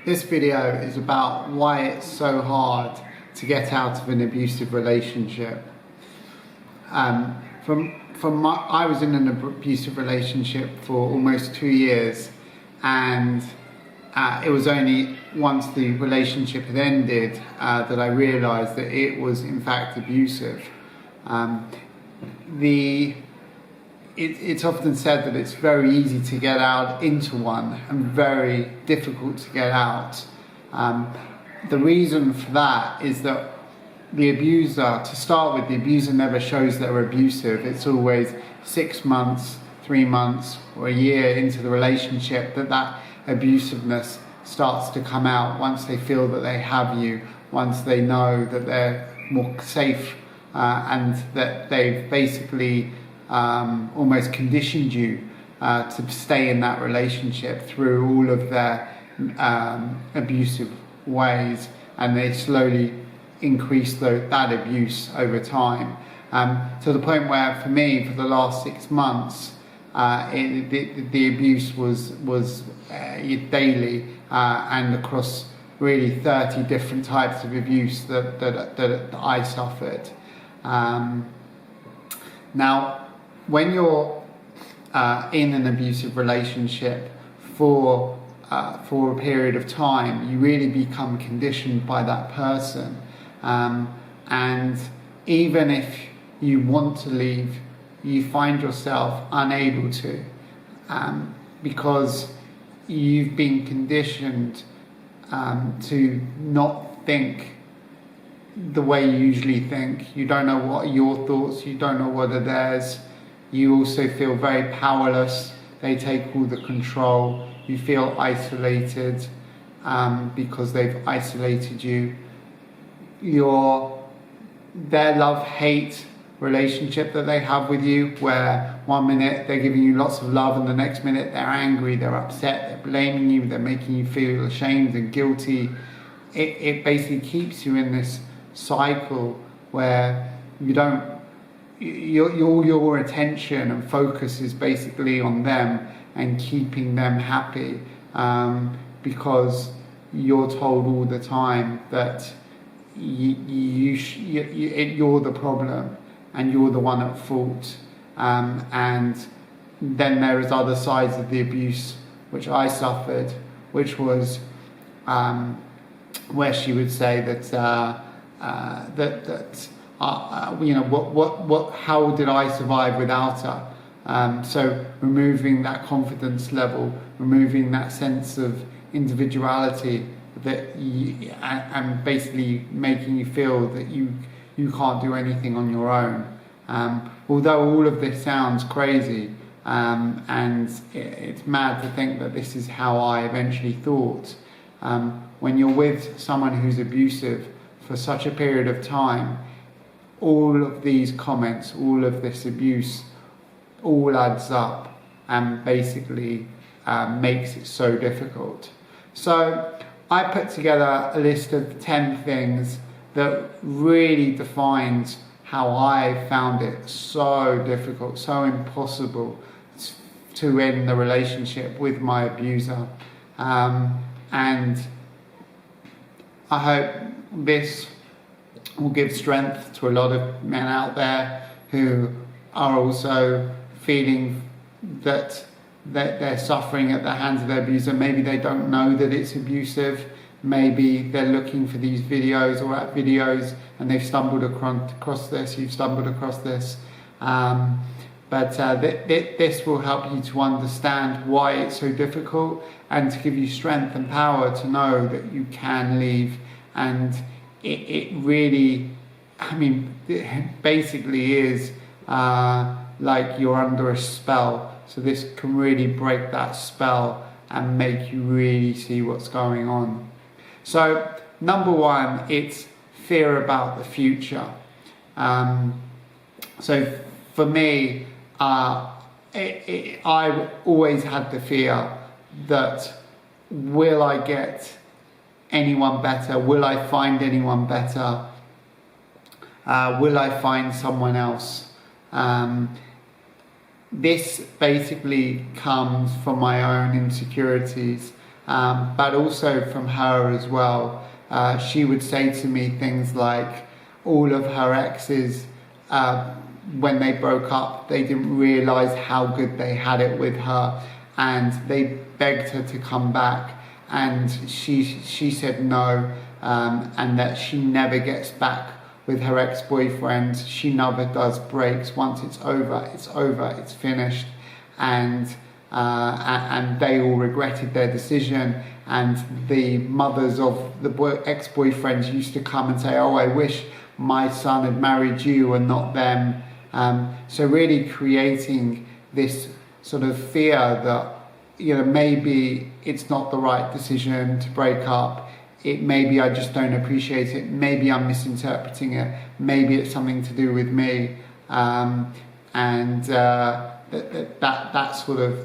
This video is about why it's so hard to get out of an abusive relationship. I was in an abusive relationship for almost 2 years, and it was only once the relationship had ended that I realised that it was in fact abusive. It's often said that it's very easy to get out into one and very difficult to get out. The reason for that is that the abuser, to start with, the abuser never shows they're abusive. It's always 6 months, 3 months, or a year into the relationship that abusiveness starts to come out, once they feel that they have you, once they know that they're more safe and that they've basically almost conditioned you to stay in that relationship through all of their abusive ways, and they slowly increase that abuse over time, to the point where, for me, for the last 6 months, the abuse was daily and across really 30 different types of abuse that I suffered. Now, when you're in an abusive relationship for a period of time, you really become conditioned by that person, and even if you want to leave, you find yourself unable to, because you've been conditioned to not think the way you usually think. You don't know what are your thoughts, you don't know what are theirs. You also feel very powerless. They take all the control. You feel isolated because they've isolated you. Their love-hate relationship that they have with you, where 1 minute they're giving you lots of love and the next minute they're angry, they're upset, they're blaming you, they're making you feel ashamed and guilty. It basically keeps you in this cycle where your attention and focus is basically on them and keeping them happy, because you're told all the time that you're the problem and you're the one at fault. And then there is other sides of the abuse which I suffered, which was where she would say that how did I survive without her? So removing that confidence level, removing that sense of individuality, and basically making you feel that you can't do anything on your own. Although all of this sounds crazy, and it's mad to think that this is how I eventually thought. When you're with someone who's abusive for such a period of time, all of these comments, all of this abuse, all adds up and basically makes it so difficult. So I put together a list of 10 things that really defines how I found it so difficult, so impossible to end the relationship with my abuser. And I hope this will give strength to a lot of men out there who are also feeling that they're suffering at the hands of their abuser. Maybe they don't know that it's abusive. Maybe they're looking for these videos or at videos and they've stumbled across this. You've stumbled across this. But this will help you to understand why it's so difficult, and to give you strength and power to know that you can leave. And it really, it basically is like you're under a spell. So this can really break that spell and make you really see what's going on. So number one, it's fear about the future. So for me, I always had the fear that, will I get anyone better? Will I find anyone better? Will I find someone else? This basically comes from my own insecurities but also from her as well. She would say to me things like all of her exes, when they broke up, they didn't realise how good they had it with her, and they begged her to come back, and she said no, and that she never gets back with her ex-boyfriend. She never does breaks. Once it's over, it's finished, and they all regretted their decision. And the mothers of the ex-boyfriends used to come and say, "Oh, I wish my son had married you and not them." So really creating this sort of fear that, you know, maybe it's not the right decision to break up. Maybe I just don't appreciate it. Maybe I'm misinterpreting it. Maybe it's something to do with me. That sort of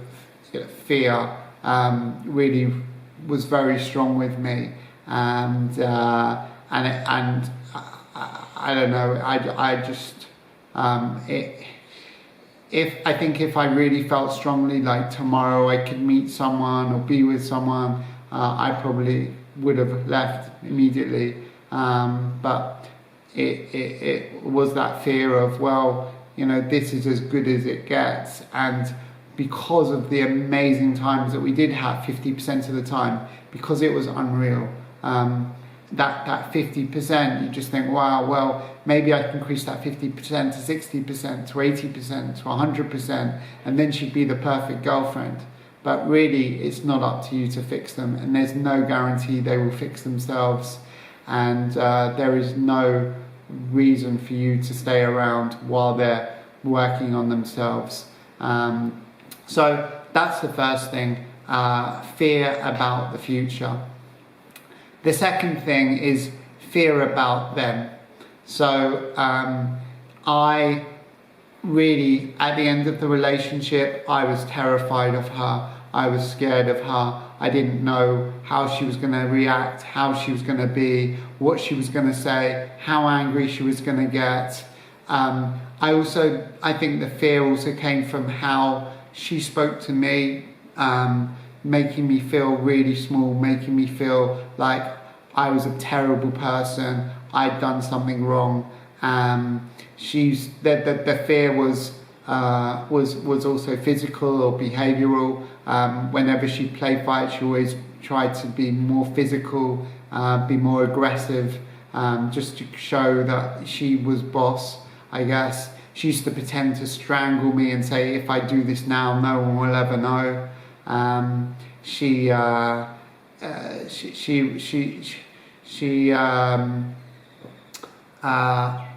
fear really was very strong with me. And I don't know. I just I think if I really felt strongly like tomorrow I could meet someone or be with someone, I probably would have left immediately. But it was that fear of, well, you know, this is as good as it gets. And because of the amazing times that we did have 50% of the time, because it was unreal, that 50%, you just think, wow, well, maybe I can increase that 50% to 60%, to 80%, to 100%, and then she'd be the perfect girlfriend. But really, it's not up to you to fix them, and there's no guarantee they will fix themselves, and there is no reason for you to stay around while they're working on themselves. So that's the first thing, fear about the future. The second thing is fear about them. So I really, at the end of the relationship, I was terrified of her. I was scared of her. I didn't know how she was going to react, how she was going to be, what she was going to say, how angry she was going to get. I think the fear also came from how she spoke to me, making me feel really small, making me feel like I was a terrible person, I'd done something wrong. The fear was also physical or behavioural. Whenever she played fight, she always tried to be more physical, be more aggressive, just to show that she was boss, I guess. She used to pretend to strangle me and say, if I do this now, no one will ever know. She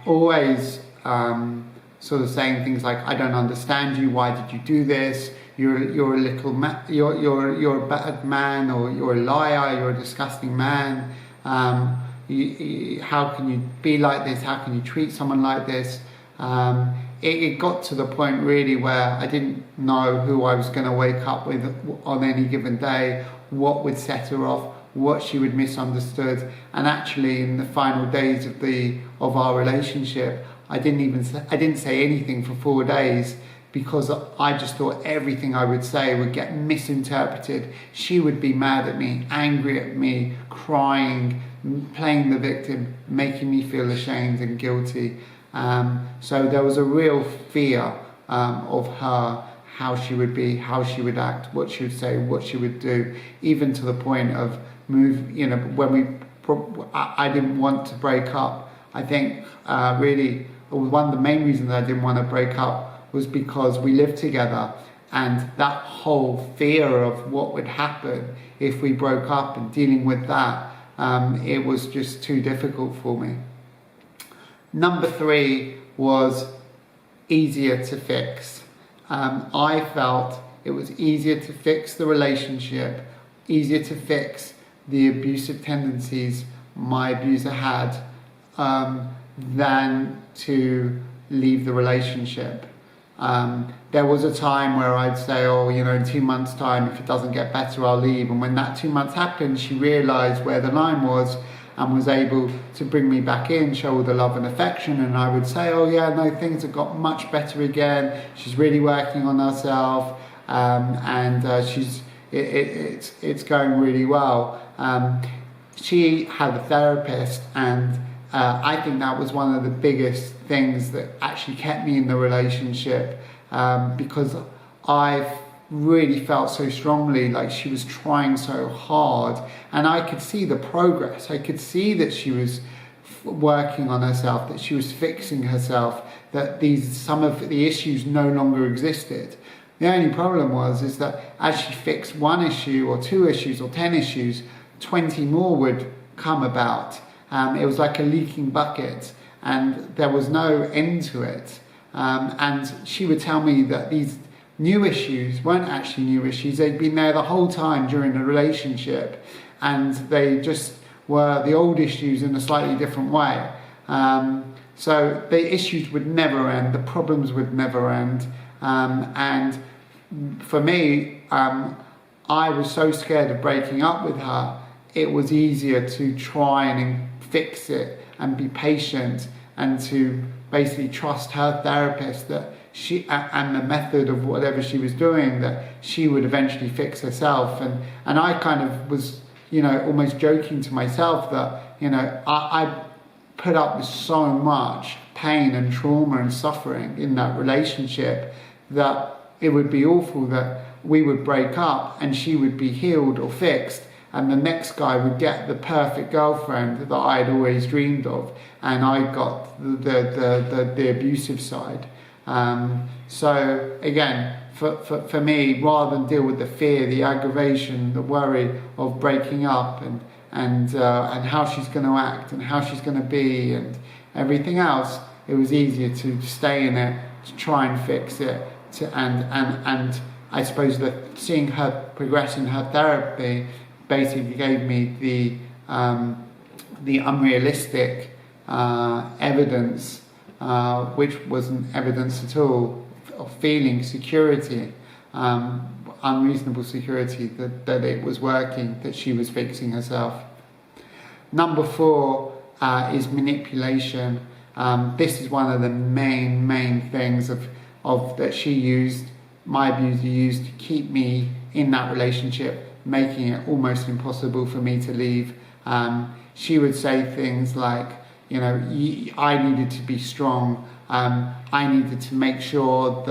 always sort of saying things like, I don't understand you, why did you do this? You're a you're a bad man, or you're a liar, you're a disgusting man. How can you be like this? How can you treat someone like this? It got to the point really where I didn't know who I was going to wake up with on any given day, what would set her off, what she would misunderstood. And actually, in the final days of our relationship, I didn't say anything for 4 days, because I just thought everything I would say would get misinterpreted. She would be mad at me, angry at me, crying, playing the victim, making me feel ashamed and guilty. So there was a real fear of her, how she would be, how she would act, what she would say, what she would do, even to the point of I didn't want to break up. I think really one of the main reasons I didn't want to break up was because we lived together, and that whole fear of what would happen if we broke up and dealing with that, it was just too difficult for me. Number 3 was easier to fix. I felt it was easier to fix the relationship, easier to fix the abusive tendencies my abuser had, than to leave the relationship. There was a time where I'd say, in 2 months' time, if it doesn't get better, I'll leave. And when that 2 months happened, she realised where the line was and was able to bring me back in, show all the love and affection. And I would say, things have got much better again. She's really working on herself. And she's, it's going really well. She had a therapist, and I think that was one of the biggest things that actually kept me in the relationship, because I really felt so strongly like she was trying so hard, and I could see the progress. I could see that she was working on herself, that she was fixing herself, that some of the issues no longer existed. The only problem is that as she fixed one issue or 2 issues or 10 issues, 20 more would come about. It was like a leaking bucket, and there was no end to it. And she would tell me that these new issues weren't actually new issues. They'd been there the whole time during the relationship, and they just were the old issues in a slightly different way. So the issues would never end, the problems would never end. And for me, I was so scared of breaking up with her, it was easier to try and fix it and be patient, and to basically trust her therapist that she, and the method of whatever she was doing, that she would eventually fix herself. And I kind of was, almost joking to myself that, I put up with so much pain and trauma and suffering in that relationship that it would be awful that we would break up and she would be healed or fixed, and the next guy would get the perfect girlfriend that I'd always dreamed of, and I got the abusive side. So again, for me, rather than deal with the fear, the aggravation, the worry of breaking up, and how she's going to act and how she's going to be and everything else, it was easier to stay in it, to try and fix it, and I suppose that seeing her progress in her therapy basically gave me the unrealistic evidence, which wasn't evidence at all, of feeling security, unreasonable security that it was working, that she was fixing herself. Number 4 is manipulation. This is one of the main things of that she used, my abuser used, to keep me in that relationship, making it almost impossible for me to leave. She would say things like, I needed to be strong. I needed to make sure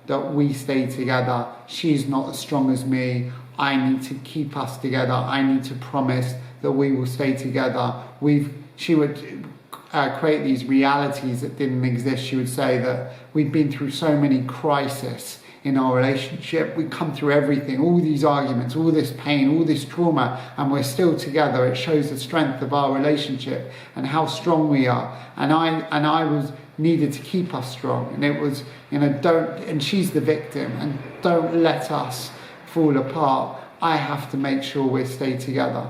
that we stay together. She's not as strong as me. I need to keep us together. I need to promise that we will stay together. She would create these realities that didn't exist. She would say that we'd been through so many crises in our relationship. We'd come through everything, all these arguments, all this pain, all this trauma, and we're still together. It shows the strength of our relationship and how strong we are. And I was needed to keep us strong. And it was, and she's the victim, and don't let us fall apart. I have to make sure we stay together.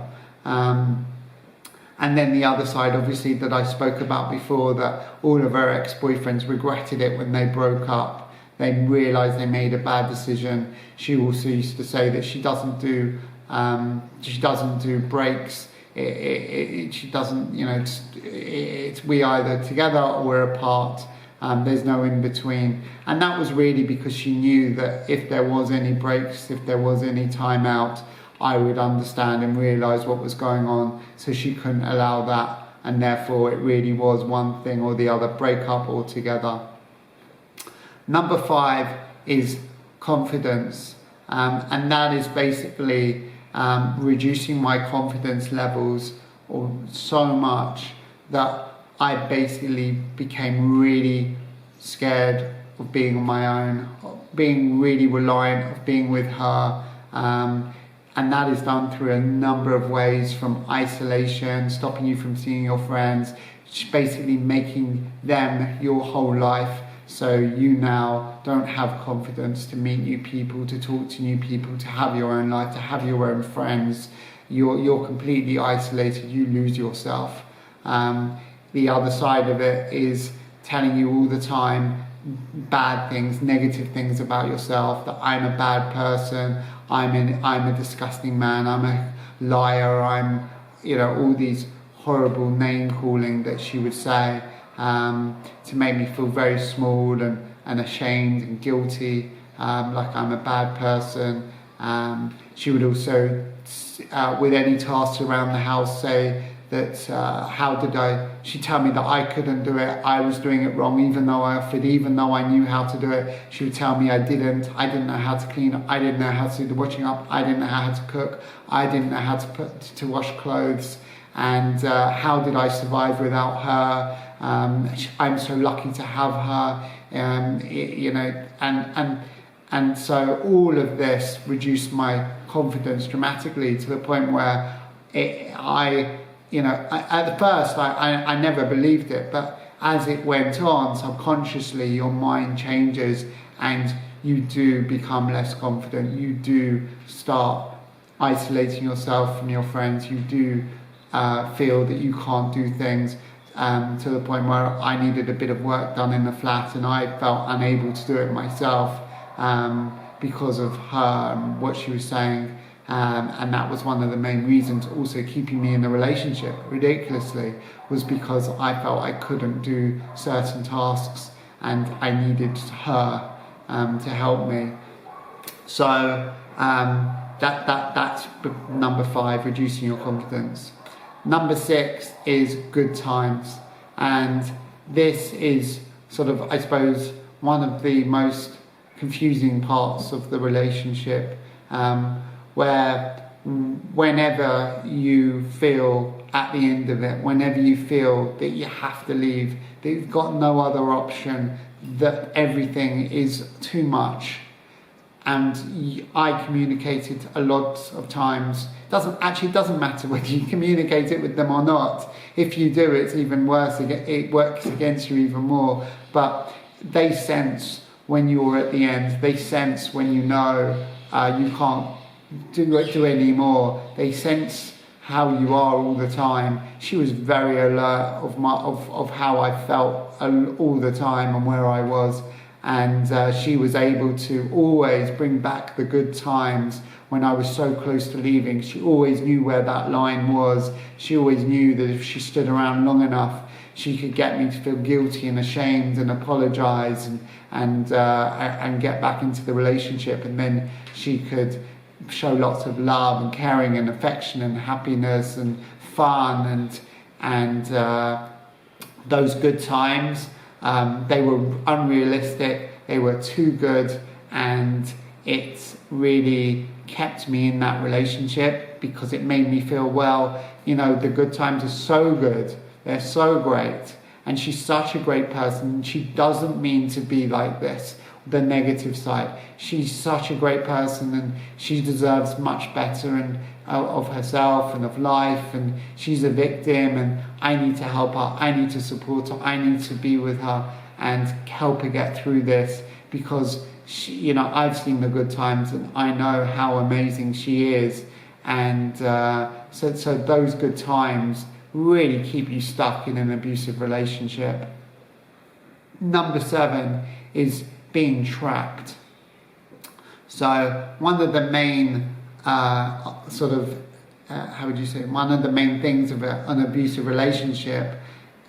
And then the other side, obviously, that I spoke about before, that all of her ex-boyfriends regretted it when they broke up. They realised they made a bad decision. She also used to say that she doesn't do breaks. She doesn't, it's we either together or we're apart. There's no in between. And that was really because she knew that if there was any breaks, if there was any time out, I would understand and realise what was going on, so she couldn't allow that, and therefore it really was one thing or the other, break up altogether. Number 5 is confidence, and that is basically reducing my confidence levels so much that I basically became really scared of being on my own, being really reliant of being with her. And that is done through a number of ways, from isolation, stopping you from seeing your friends, basically making them your whole life, so you now don't have confidence to meet new people, to talk to new people, to have your own life, to have your own friends. You're completely isolated, you lose yourself. The other side of it is telling you all the time bad things, negative things about yourself, that I'm a bad person, I'm a disgusting man, I'm a liar, I'm, all these horrible name calling that she would say, to make me feel very small and ashamed and guilty, like I'm a bad person, She would also, with any tasks around the house, say that she'd tell me that I couldn't do it, I was doing it wrong, even though I offered, even though I knew how to do it. She would tell me I didn't know how to clean up, I didn't know how to do the washing up, I didn't know how to cook, I didn't know how to wash clothes, and how did I survive without her? I'm so lucky to have her, and so all of this reduced my confidence dramatically to the point where at the first I never believed it, but as it went on, subconsciously your mind changes and you do become less confident. You do start isolating yourself from your friends. You do feel that you can't do things, to the point where I needed a bit of work done in the flat and I felt unable to do it myself because of her and what she was saying. And that was one of the main reasons also keeping me in the relationship, ridiculously, was because I felt I couldn't do certain tasks and I needed her to help me. So that's number 5, reducing your confidence. Number 6 is good times, and this is sort of, I suppose, one of the most confusing parts of the relationship, where whenever you feel at the end of it, whenever you feel that you have to leave, that you've got no other option, that everything is too much, and I communicated a lot of times. It doesn't matter whether you communicate it with them or not. If you do, it's even worse. It works against you even more. But they sense when you're at the end. They sense when you know you can't do any more. They sense how you are all the time. She was very alert of how I felt all the time and where I was. And she was able to always bring back the good times when I was so close to leaving. She always knew where that line was. She always knew that if she stood around long enough, she could get me to feel guilty and ashamed and apologise and get back into the relationship. And then she could show lots of love and caring and affection and happiness and fun and those good times. They were unrealistic, they were too good, and it really kept me in that relationship because it made me feel, well, the good times are so good, they're so great, and she's such a great person. She doesn't mean to be like this, the negative side. She's such a great person and she deserves much better and of herself and of life, and she's a victim and I need to help her, I need to support her, I need to be with her and help her get through this, because she, I've seen the good times and I know how amazing she is. And so those good times really keep you stuck in an abusive relationship. Number 7 is being trapped. So one of the main one of the main things of an abusive relationship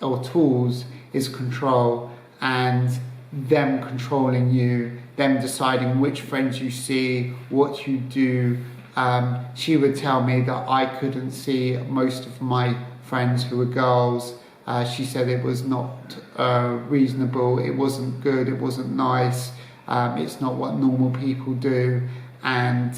or tools is control, and them controlling you, them deciding which friends you see, what you do. She would tell me that I couldn't see most of my friends who were girls. She said it was not reasonable, it wasn't good, it wasn't nice, it's not what normal people do, and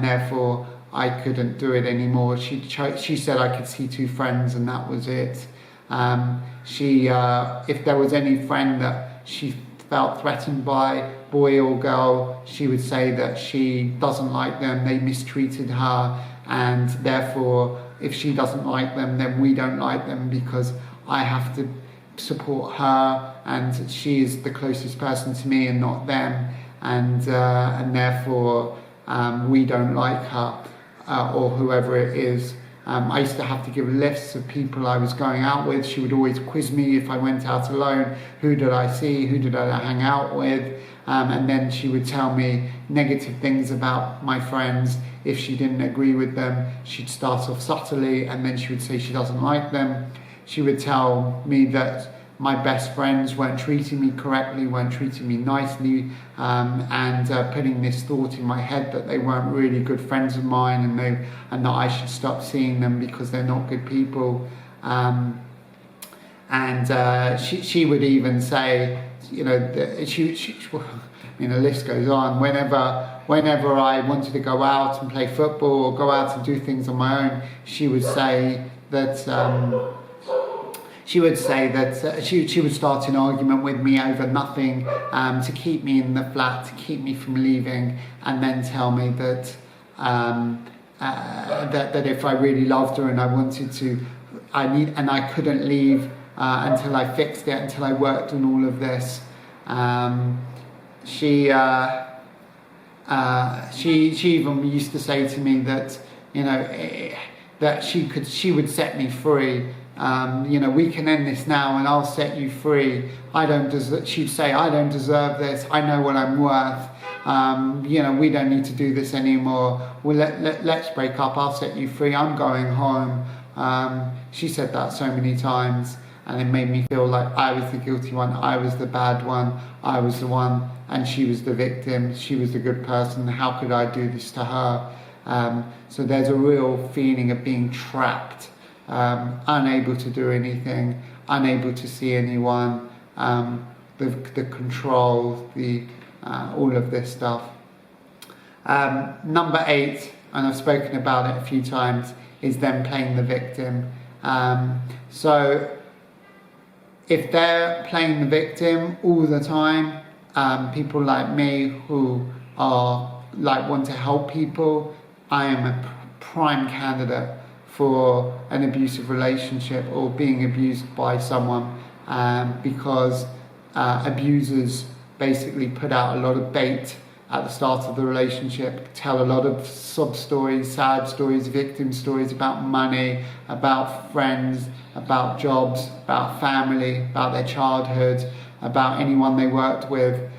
therefore I couldn't do it anymore. She said I could see 2 friends and that was it. If there was any friend that she felt threatened by, boy or girl, she would say that she doesn't like them, they mistreated her, and therefore if she doesn't like them, then we don't like them because I have to support her and she is the closest person to me and not them, and therefore we don't like her or whoever it is. I used to have to give lists of people I was going out with. She would always quiz me if I went out alone. Who did I see? Who did I hang out with? And then she would tell me negative things about my friends. If she didn't agree with them, she'd start off subtly and then she would say she doesn't like them. She would tell me that my best friends weren't treating me correctly, weren't treating me nicely, and putting this thought in my head that they weren't really good friends of mine, and that I should stop seeing them because they're not good people. She would even say, the list goes on. Whenever I wanted to go out and play football or go out and do things on my own, she would say that she would start an argument with me over nothing, to keep me in the flat, to keep me from leaving, and then tell me that that if I really loved her and I wanted to, I couldn't leave until I fixed it, until I worked on all of this. She even used to say to me that that she would set me free. We can end this now and I'll set you free. She'd say, I don't deserve this. I know what I'm worth. We don't need to do this anymore. Well, let's break up. I'll set you free. I'm going home. She said that so many times, and it made me feel like I was the guilty one. I was the bad one. I was the one, and she was the victim. She was the good person. How could I do this to her? So there's a real feeling of being trapped, unable to do anything, unable to see anyone, the control, all of this stuff. Number 8, and I've spoken about it a few times, is them playing the victim. So if they're playing the victim all the time, people like me who want to help people, I am a prime candidate for an abusive relationship or being abused by someone, because abusers basically put out a lot of bait at the start of the relationship, tell a lot of sob stories, sad stories, victim stories about money, about friends, about jobs, about family, about their childhood, about anyone they worked with,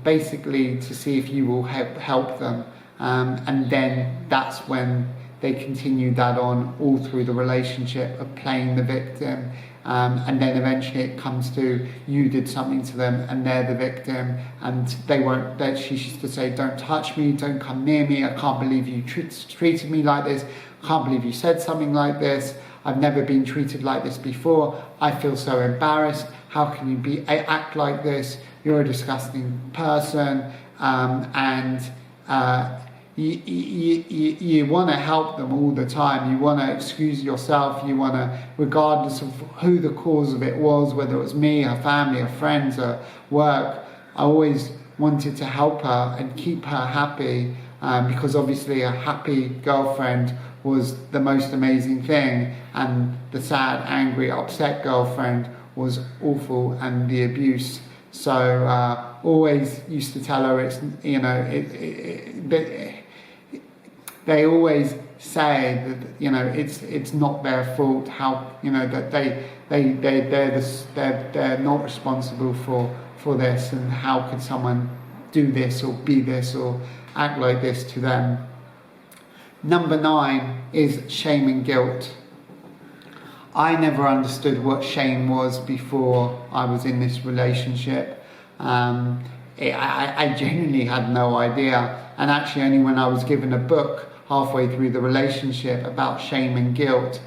basically to see if you will help them. And then that's when they continue that on all through the relationship of playing the victim. And then eventually it comes to you did something to them and they're the victim, and she used to say, don't touch me, don't come near me, I can't believe you treated me like this, I can't believe you said something like this, I've never been treated like this before, I feel so embarrassed, how can you act like this, you're a disgusting person, you want to help them all the time. You want to excuse yourself. You want to, regardless of who the cause of it was, whether it was me, her family, her friends, her work, I always wanted to help her and keep her happy, because obviously a happy girlfriend was the most amazing thing, and the sad, angry, upset girlfriend was awful, and the abuse. So always used to tell her they always say that it's not their fault, that they're not responsible for this, and how could someone do this or be this or act like this to them. Number 9 is shame and guilt. I never understood what shame was before I was in this relationship. I genuinely had no idea, and actually only when I was given a book halfway through the relationship about shame and guilt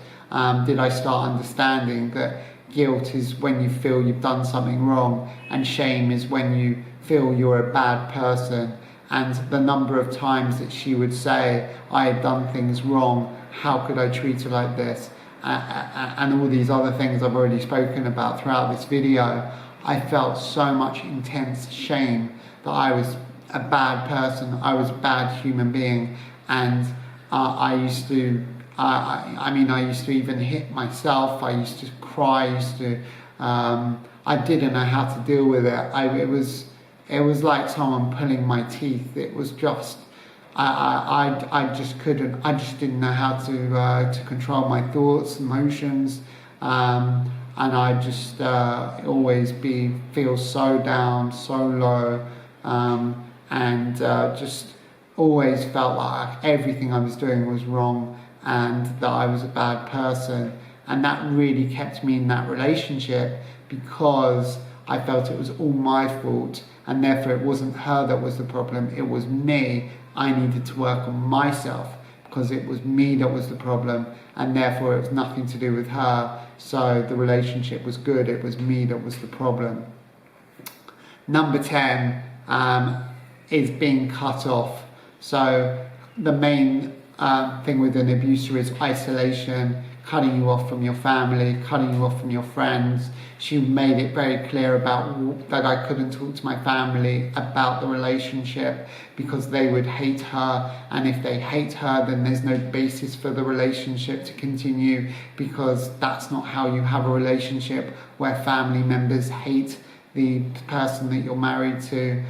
did I start understanding that guilt is when you feel you've done something wrong, and shame is when you feel you're a bad person. And the number of times that she would say, I had done things wrong, how could I treat her like this? And all these other things I've already spoken about throughout this video, I felt so much intense shame that I was a bad person, I was a bad human being, and I used to even hit myself, I used to cry, I didn't know how to deal with it. It was like someone pulling my teeth. It was just, I just didn't know how to control my thoughts, emotions, and I just always feel so down, so low, and just always felt like everything I was doing was wrong and that I was a bad person. And that really kept me in that relationship, because I felt it was all my fault, and therefore it wasn't her that was the problem, it was me. I needed to work on myself because it was me that was the problem, and therefore it was nothing to do with her. So the relationship was good, it was me that was the problem. Number 10 is being cut off. So the main thing with an abuser is isolation, cutting you off from your family, cutting you off from your friends. She made it very clear that I couldn't talk to my family about the relationship because they would hate her, and if they hate her, then there's no basis for the relationship to continue, because that's not how you have a relationship where family members hate the person that you're married to.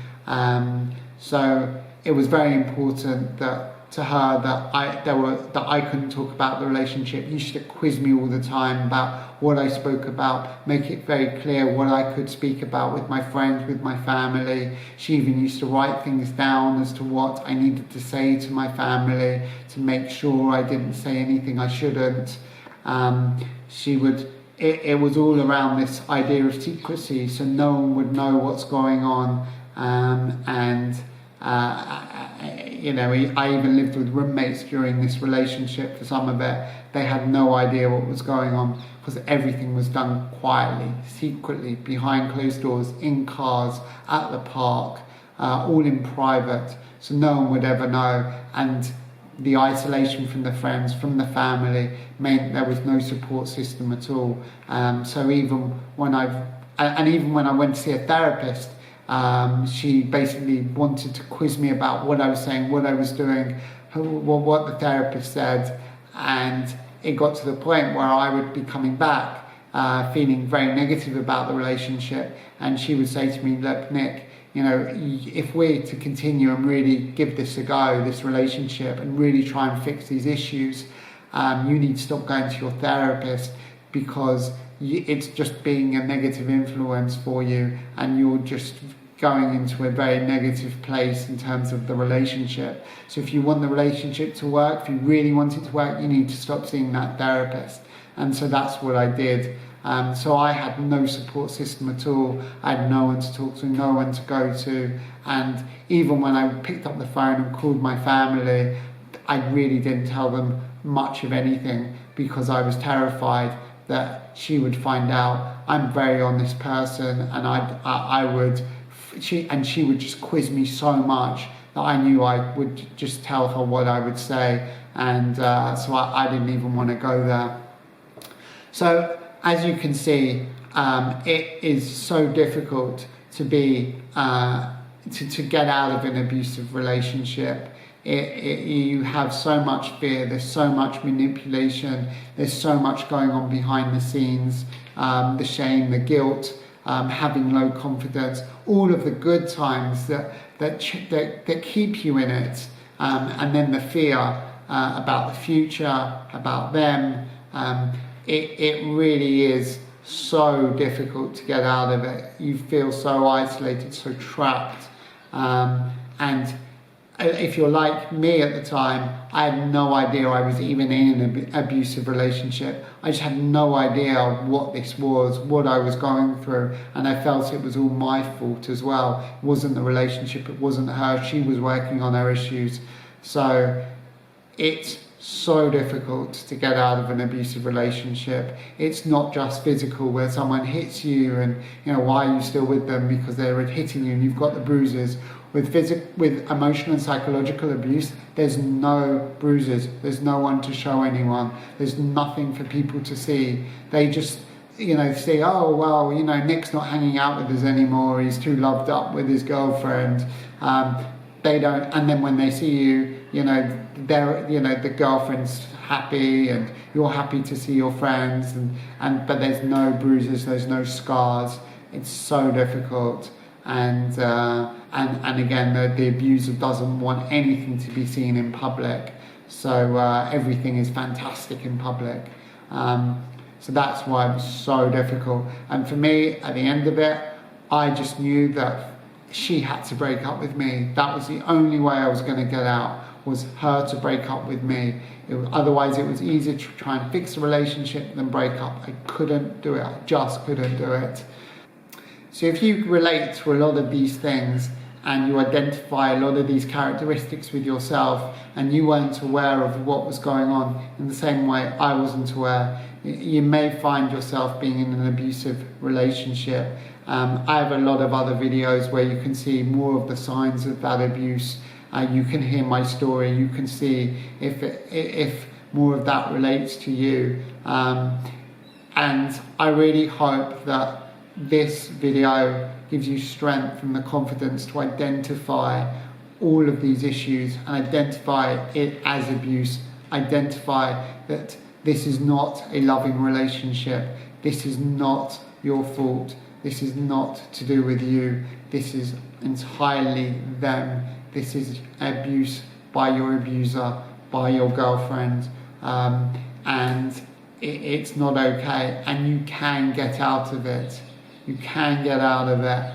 So it was very important to her that I couldn't talk about the relationship. You used to quiz me all the time about what I spoke about, make it very clear what I could speak about with my friends, with my family. She even used to write things down as to what I needed to say to my family to make sure I didn't say anything I shouldn't. It was all around this idea of secrecy, so no one would know what's going on. I even lived with roommates during this relationship for some of it. They had no idea what was going on because everything was done quietly, secretly, behind closed doors, in cars, at the park, all in private, so no one would ever know. And the isolation from the friends, from the family, meant there was no support system at all. So even when I went to see a therapist, she basically wanted to quiz me about what I was saying, what I was doing, what the therapist said, and it got to the point where I would be coming back feeling very negative about the relationship, and she would say to me, look, Nick, if we're to continue and really give this a go, this relationship, and really try and fix these issues, you need to stop going to your therapist, because it's just being a negative influence for you, and you're just going into a very negative place in terms of the relationship. So if you want the relationship to work, if you really want it to work, you need to stop seeing that therapist. And so that's what I did. So I had no support system at all. I had no one to talk to, no one to go to. And even when I picked up the phone and called my family, I really didn't tell them much of anything, because I was terrified that she would find out. I'm a very honest person, and she would just quiz me so much that I knew I would just tell her what I would say, and so I didn't even want to go there. So as you can see, it is so difficult to get out of an abusive relationship. You have so much fear, there's so much manipulation, there's so much going on behind the scenes, the shame, the guilt, having low confidence, all of the good times that keep you in it, and then the fear about the future, about them. It really is so difficult to get out of it. You feel so isolated, so trapped, and if you're like me at the time, I had no idea I was even in an abusive relationship. I just had no idea what this was, what I was going through, and I felt it was all my fault as well. It wasn't the relationship, it wasn't her, she was working on her issues. So it's so difficult to get out of an abusive relationship. It's not just physical, where someone hits you and why are you still with them, because they're hitting you and you've got the bruises. With emotional and psychological abuse, there's no bruises, there's no one to show anyone, there's nothing for people to see. They just say, oh well, Nick's not hanging out with us anymore, he's too loved up with his girlfriend. They don't, and then when they see you, the girlfriend's happy and you're happy to see your friends, but there's no bruises, there's no scars. It's so difficult, and again, the abuser doesn't want anything to be seen in public, so everything is fantastic in public. So that's why it was so difficult. And for me, at the end of it, I just knew that she had to break up with me. That was the only way I was going to get out, was her to break up with me. Otherwise it was easier to try and fix a relationship than break up. I couldn't do it, I just couldn't do it. So if you relate to a lot of these things and you identify a lot of these characteristics with yourself and you weren't aware of what was going on in the same way I wasn't aware, you may find yourself being in an abusive relationship. I have a lot of other videos where you can see more of the signs of that abuse. You can hear my story, you can see if more of that relates to you. And I really hope that this video gives you strength and the confidence to identify all of these issues and identify it as abuse. Identify that this is not a loving relationship. This is not your fault. This is not to do with you. This is entirely them. This is abuse by your abuser, by your girlfriend. And it's not okay. And you can get out of it. You can get out of it.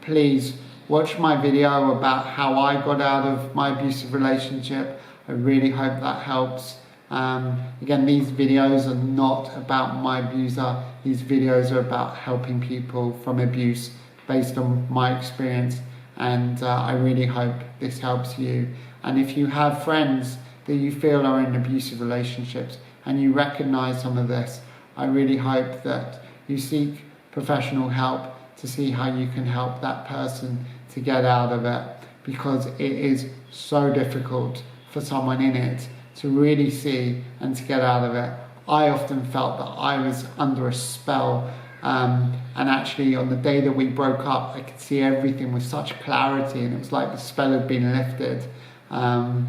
Please watch my video about how I got out of my abusive relationship. I really hope that helps. Again, these videos are not about my abuser. These videos are about helping people from abuse based on my experience, and I really hope this helps you. And if you have friends that you feel are in abusive relationships and you recognize some of this, I really hope that you seek professional help to see how you can help that person to get out of it, because it is so difficult for someone in it to really see and to get out of it. I often felt that I was under a spell, and actually on the day that we broke up I could see everything with such clarity, and it was like the spell had been lifted. And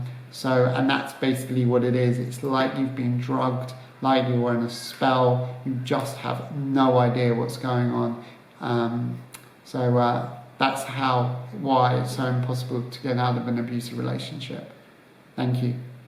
that's basically what it is. It's like you've been drugged, like you were in a spell. You just have no idea what's going on. That's why it's so impossible to get out of an abusive relationship. Thank you.